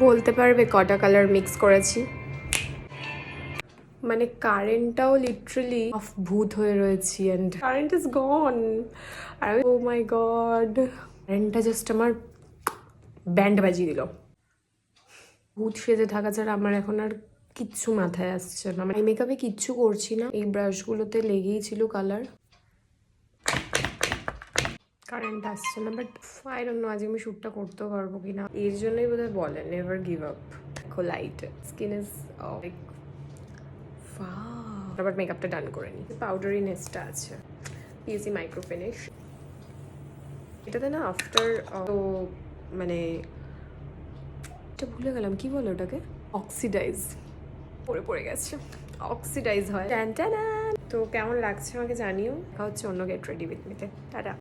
বলতে পারবে কটা কালার মিক্স করেছি? মানে কারেন্টটাও লিটারালি অফ ভূত হয়ে রয়েছি অ্যান্ড কারেন্ট ইজ গন। আর ও মাই গড, কারেন্টটা জাস্ট আমার ব্যান্ড বাজিয়ে দিল। ভূত সেজে থাকা ছাড়া আমার এখন আর কিচ্ছু মাথায় আসছে না। আমি মেকআপে কিচ্ছু করছি না, এই ব্রাশগুলোতে লেগেই ছিল কালার। কারেন্ট আসছে না, বাট আই ডোন্ট নো আজ আমি শ্যুটটা করতেও পারবো কিনা। এর জন্যই বোধহয় বলে নেভার গিভ আপ। দেখো লাইট স্কিন ইজ লাইক আবার মেকআপটা ডান করে নিই। পাউডারি নেসটা আছে, পিএসি মাইক্রো ফিনিশ। এটাতে না আফটার তো মানে এটা ভুলে গেলাম কি বলে ওটাকে, অক্সিডাইজ পড়ে গেছে, অক্সিডাইজ হয়। তো কেমন লাগছে আমাকে জানিও। দেখা হচ্ছে অন্য গেট রেডি উইথ মিতে। টাটা।